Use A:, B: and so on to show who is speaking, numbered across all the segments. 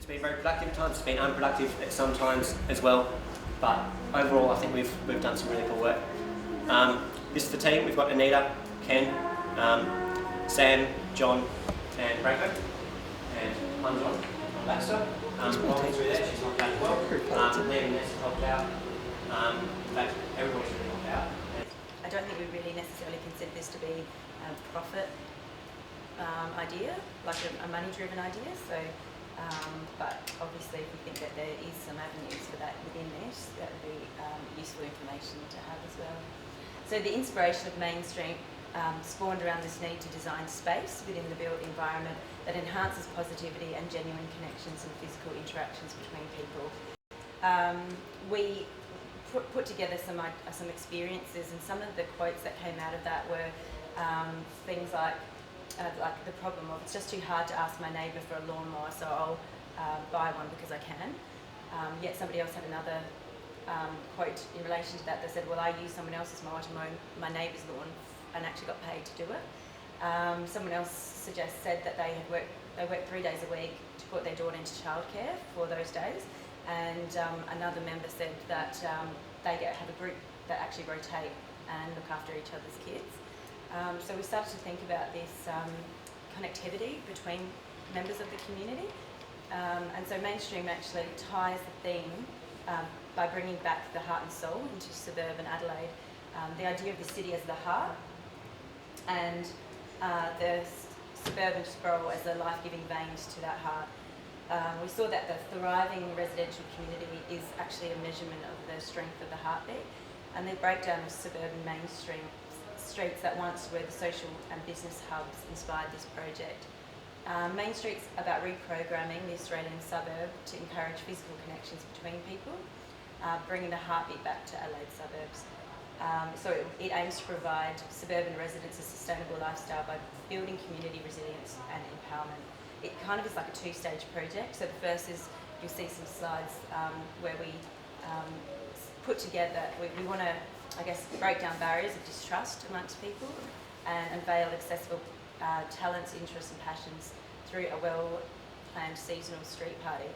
A: It's been very productive at times, it's been unproductive at some times as well, but overall I think we've done some really cool work. This is the team. We've got Anita, Ken, Sam, John and Branko, and I'm John, I'm Baxter. Robin's through there, she's not that well. Liam and Ness helped out. In fact, everybody's really helped out.
B: I don't think we really necessarily consider this to be a profit idea, like a money-driven idea. So, but obviously, if we think that there is some avenues for that within this, that would be useful information to have as well. So, the inspiration of Mainstream spawned around this need to design space within the built environment that enhances positivity and genuine connections and physical interactions between people. We put together some experiences, and some of the quotes that came out of that were things like the problem of it's just too hard to ask my neighbour for a lawnmower, so I'll buy one because I can. Yet somebody else had another quote in relation to that that said, well, I used someone else's mower to mow my neighbour's lawn and actually got paid to do it. Someone else said that they worked 3 days a week to put their daughter into childcare for those days, and another member said that they have a group that actually rotate and look after each other's kids. So we started to think about this connectivity between members of the community, and so Mainstream actually ties the theme by bringing back the heart and soul into suburban Adelaide. The idea of the city as the heart, and the suburban sprawl as the life-giving veins to that heart. We saw that the thriving residential community is actually a measurement of the strength of the heartbeat, and the breakdown of suburban Mainstream streets that once were the social and business hubs inspired this project. Main Street's about reprogramming the Australian suburb to encourage physical connections between people, bringing the heartbeat back to Adelaide suburbs. So it aims to provide suburban residents a sustainable lifestyle by building community resilience and empowerment. It kind of is like a two-stage project. So the first is, you'll see some slides where we put together, we want to, I guess, break down barriers of distrust amongst people and unveil accessible talents, interests and passions through a well-planned seasonal street party.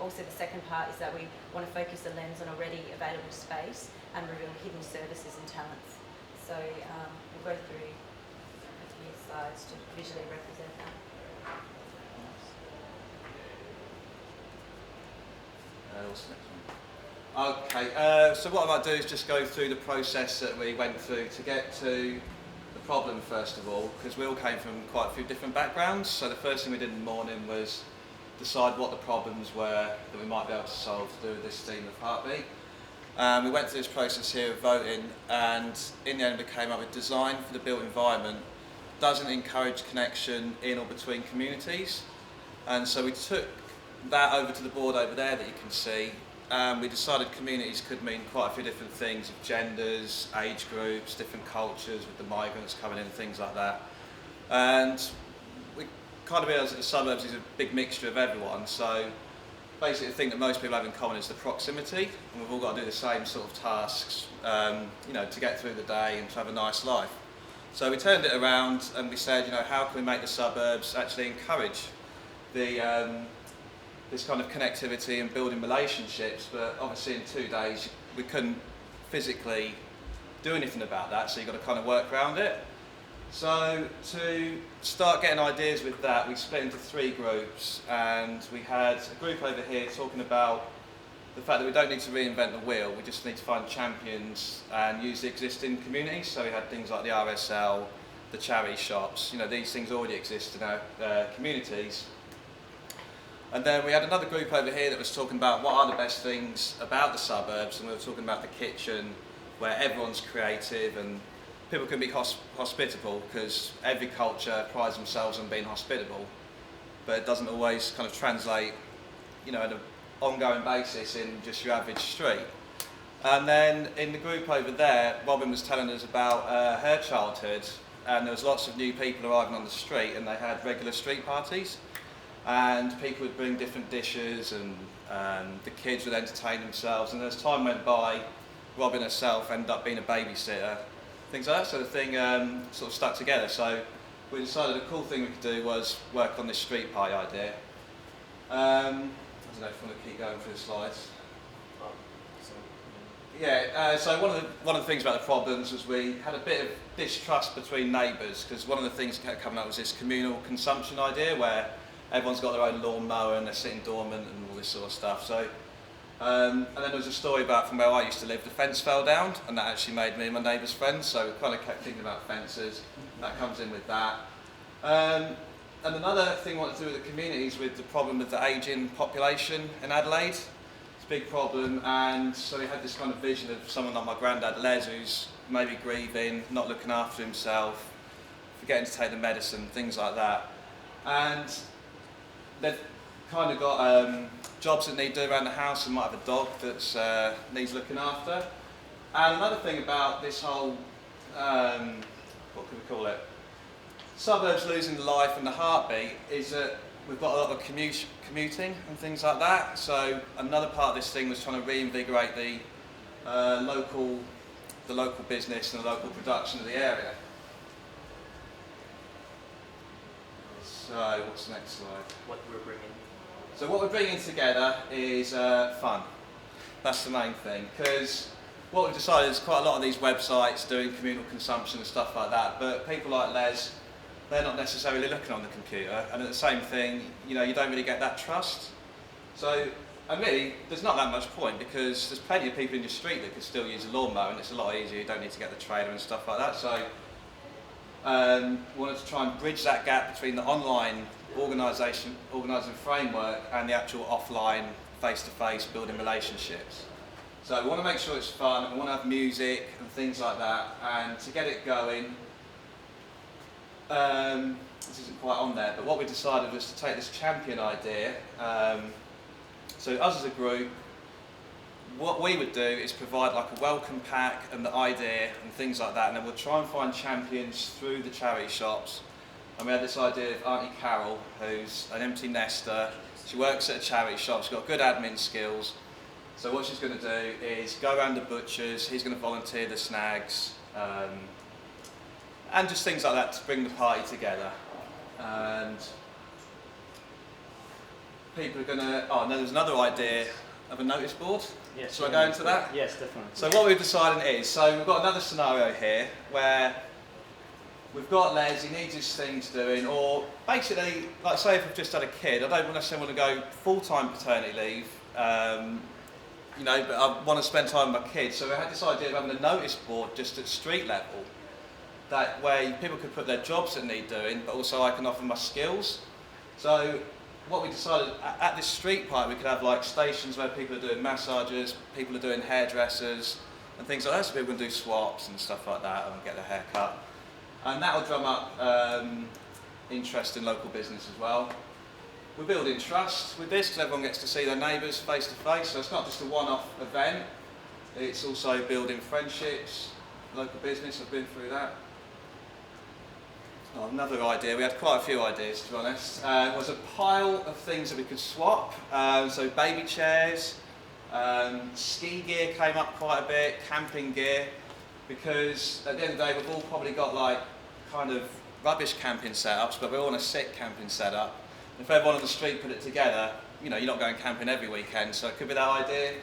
B: Also the second part is that we want to focus the lens on already available space and reveal hidden services and talents. So we'll go through a few slides to visually represent that.
C: What's the next one? Okay, so what I might do is just go through the process that we went through to get to the problem first of all, because we all came from quite a few different backgrounds. So the first thing we did in the morning was decide what the problems were that we might be able to solve to do with this theme of heartbeat. We went through this process here of voting, and in the end we came up with design for the built environment doesn't encourage connection in or between communities. And so we took that over to the board over there that you can see. We decided communities could mean quite a few different things, of genders, age groups, different cultures, with the migrants coming in, things like that. And we kind of realised that the suburbs is a big mixture of everyone. So basically the thing that most people have in common is the proximity, and we've all got to do the same sort of tasks, you know, to get through the day and to have a nice life. So we turned it around and we said, you know, how can we make the suburbs actually encourage the this kind of connectivity and building relationships, but obviously in 2 days we couldn't physically do anything about that, so you've got to kind of work around it. So to start getting ideas with that, we split into 3 groups, and we had a group over here talking about the fact that we don't need to reinvent the wheel, we just need to find champions and use the existing communities. So we had things like the RSL, the charity shops, you know, these things already exist in our communities. And then we had another group over here that was talking about what are the best things about the suburbs, and we were talking about the kitchen, where everyone's creative and people can be hospitable, because every culture prides themselves on being hospitable, but it doesn't always kind of translate, you know, on an ongoing basis in just your average street. And then in the group over there, Robin was telling us about her childhood, and there was lots of new people arriving on the street, and they had regular street parties. And people would bring different dishes, and the kids would entertain themselves, and as time went by, Robin herself ended up being a babysitter, things like that, so the thing sort of stuck together. So we decided a cool thing we could do was work on this street party idea. I don't know if you want to keep going through the slides. Yeah, so one of the things about the problems was we had a bit of distrust between neighbours, because one of the things that kept coming up was this communal consumption idea where everyone's got their own lawn mower and they're sitting dormant and all this sort of stuff. So, and then there was a story about from where I used to live, the fence fell down, and that actually made me and my neighbours friends, so we kind of kept thinking about fences. That comes in with that. And another thing I want to do with the community is with the problem of the ageing population in Adelaide. It's a big problem, and so we had this kind of vision of someone like my granddad Les, who's maybe grieving, not looking after himself, forgetting to take the medicine, things like that. And they've kind of got jobs that need doing around the house, and might have a dog that needs looking after. And another thing about this whole, what can we call it? Suburbs losing the life and the heartbeat is that we've got a lot of commuting and things like that. So another part of this thing was trying to reinvigorate the local business and the local production of the area. So what's the next slide?
A: What we're bringing.
C: So what we're bringing together is fun. That's the main thing, because what we've decided is quite a lot of these websites doing communal consumption and stuff like that, but people like Les, they're not necessarily looking on the computer, and at the same thing, you know, you don't really get that trust. So, and really, there's not that much point, because there's plenty of people in your street that can still use a lawnmower, and it's a lot easier, you don't need to get the trailer and stuff like that. So, we wanted to try and bridge that gap between the online organising framework and the actual offline, face-to-face building relationships. So we want to make sure it's fun, and we want to have music and things like that, and to get it going, this isn't quite on there, but what we decided was to take this champion idea. So us as a group, what we would do is provide like a welcome pack and the idea and things like that, and then we'll try and find champions through the charity shops. And we had this idea of Auntie Carol, who's an empty nester. She works at a charity shop, she's got good admin skills. So what she's going to do is go around the butchers, he's going to volunteer the snags, and just things like that to bring the party together. And people are going to, oh, no, there's another idea of a notice board.
D: Yes,
C: Shall I go into that?
D: Yes, definitely.
C: So what we've decided is, so we've got another scenario here where we've got Les, he needs his things doing, or basically, like say if I've just had a kid, I don't necessarily want to go full-time paternity leave, you know, but I want to spend time with my kids. So we had this idea of having a notice board just at street level, that way people could put their jobs that need doing, but also I can offer my skills. So what we decided, at this street party, we could have like stations where people are doing massages, people are doing hairdressers, and things like that, so people can do swaps and stuff like that and get their hair cut. And that will drum up interest in local business as well. We're building trust with this because everyone gets to see their neighbours face to face, so it's not just a one-off event, it's also building friendships, local business, I've been through that. Oh, another idea, we had quite a few ideas to be honest, was a pile of things that we could swap, so baby chairs, ski gear came up quite a bit, camping gear, because at the end of the day we've all probably got like kind of rubbish camping setups, but we're all on a sick camping setup. If everyone on the street put it together, you know, you're not going camping every weekend, so it could be that idea.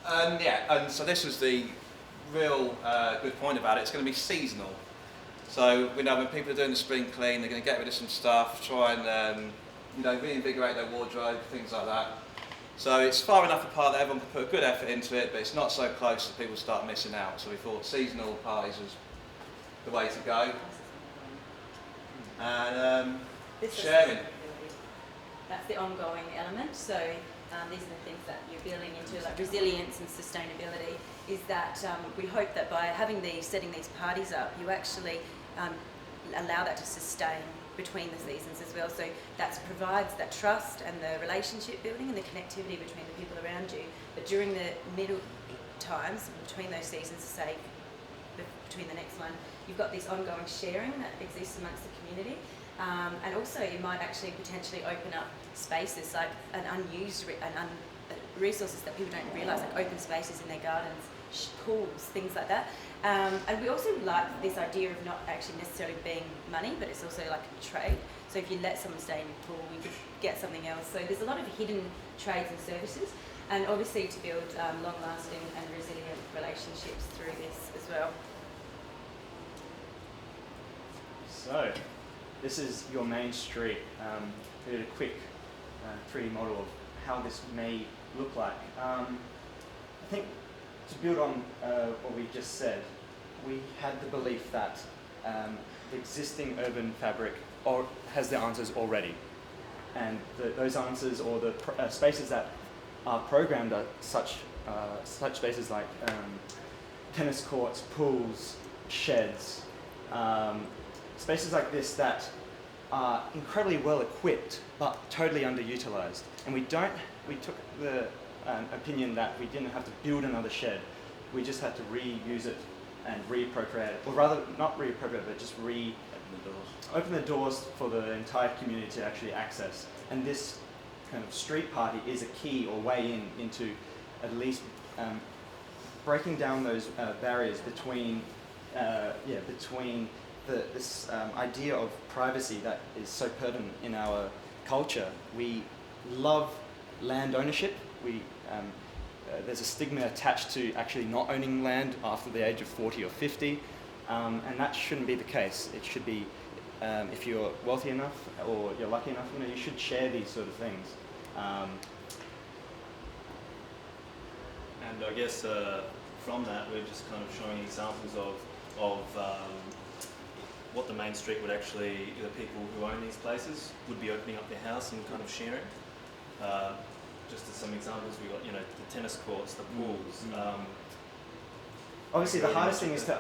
C: And yeah, and so this was the real good point about it, it's going to be seasonal. So we know when people are doing the spring clean, they're going to get rid of some stuff, try and you know, reinvigorate their wardrobe, things like that. So it's far enough apart that everyone can put a good effort into it, but it's not so close that people start missing out. So we thought seasonal parties was the way to go. And sharing.
B: That's the ongoing element. So these are the things that you're building into, like resilience and sustainability. Is that we hope that by setting these parties up, you actually allow that to sustain between the seasons as well. So that provides that trust and the relationship building and the connectivity between the people around you. But during the middle times, between those seasons, say between the next one, you've got this ongoing sharing that exists amongst the community. And also you might actually potentially open up spaces like resources that people don't realise, like open spaces in their gardens pools, things like that. And we also like this idea of not actually necessarily being money, but it's also like a trade. So if you let someone stay in your pool, you could get something else. So there's a lot of hidden trades and services, and obviously to build long-lasting and resilient relationships through this as well.
D: So, this is your main street. We did a quick 3D model of how this may look like. I think to build on what we just said, we had the belief that the existing urban fabric has the answers already. And those answers, or the spaces that are programmed, are such spaces like tennis courts, pools, sheds, spaces like this that are incredibly well equipped but totally underutilized. And we took the opinion that we didn't have to build another shed. We just had to reuse it and reappropriate it, or rather not reappropriate it, but just open the doors for the entire community to actually access. And this kind of street party is a key or way into at least breaking down those barriers between this idea of privacy that is so pertinent in our culture. We love land ownership. There's a stigma attached to actually not owning land after the age of 40 or 50, and that shouldn't be the case. It should be, if you're wealthy enough or you're lucky enough, you should share these sort of things.
E: And I guess from that, we're just kind of showing examples of what the main street would actually, the people who own these places would be opening up their house and kind of sharing. Just as some examples, we got the tennis courts, the pools.
D: Obviously, the hardest thing is to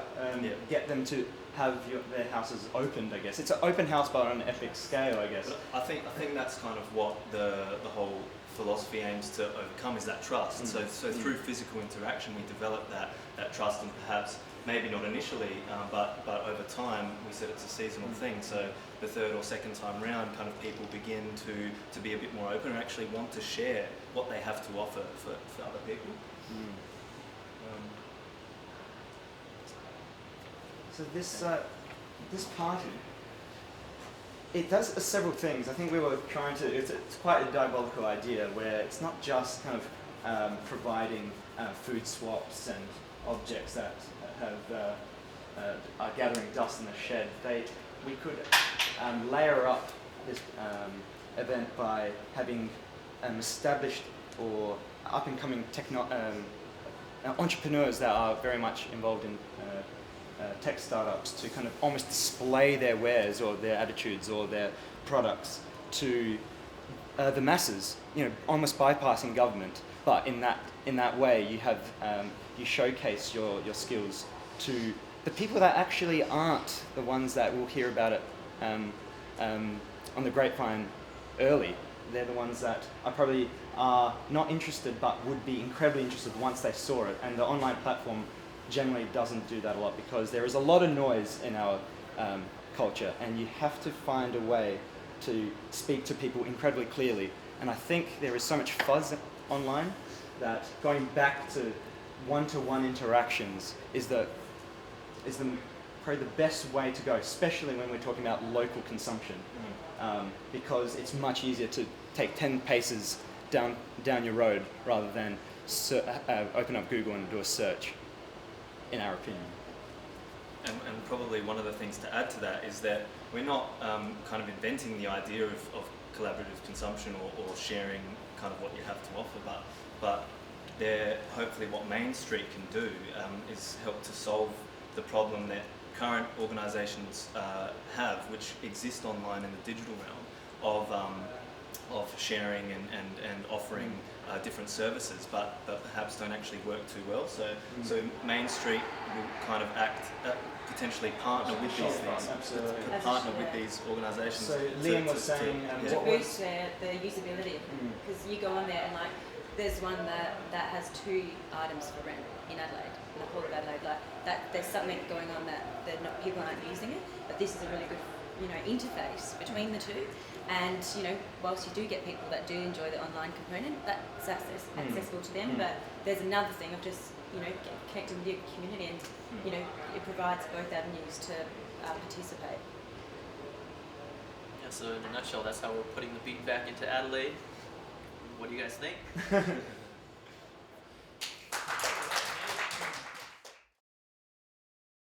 D: get them to have their houses opened. I guess it's an open house, but on an epic scale. I guess.
E: But I think that's kind of what the whole philosophy aims to overcome, is that trust. So through physical interaction, we develop that trust, and perhaps maybe not initially, but over time, we said it's a seasonal thing. So the third or second time round, kind of people begin to be a bit more open and actually want to share what they have to offer for other people.
D: So this party, it does several things. I think we were trying to, it's quite a diabolical idea where it's not just kind of providing food swaps and objects that are gathering dust in the shed. We could layer up this event by having established or up-and-coming entrepreneurs that are very much involved in tech startups to kind of almost display their wares or their attitudes or their products to the masses, almost bypassing government. But in that way, you have you showcase your skills to the people that actually aren't the ones that will hear about it on the grapevine early. They're the ones that probably are not interested but would be incredibly interested once they saw it. And the online platform generally doesn't do that a lot because there is a lot of noise in our culture, and you have to find a way to speak to people incredibly clearly. And I think there is so much fuzz online that going back to one-to-one interactions is probably the best way to go, especially when we're talking about local consumption, because it's much easier to take 10 paces down your road rather than open up Google and do a search, in our opinion.
E: And probably one of the things to add to that is that we're not kind of inventing the idea of collaborative consumption or sharing kind of what you have to offer, but hopefully what Main Street can do is help to solve the problem that current organisations have, which exist online in the digital realm, of sharing and offering different services, but perhaps don't actually work too well. So Main Street will kind of potentially partner with these things, partner with these organisations.
D: So Liam was saying,
B: to boost the usability, because you go on there and there's one that has 2 items for rent in Adelaide, in the whole of Adelaide. There's something going on that people aren't using it, but this is a really good interface between the two. And whilst you do get people that do enjoy the online component, that's accessible to them. But there's another thing of just connecting with your community, and it provides both avenues to participate.
F: Yeah, so in a nutshell, that's how we're putting the beat back into Adelaide. What do you guys think?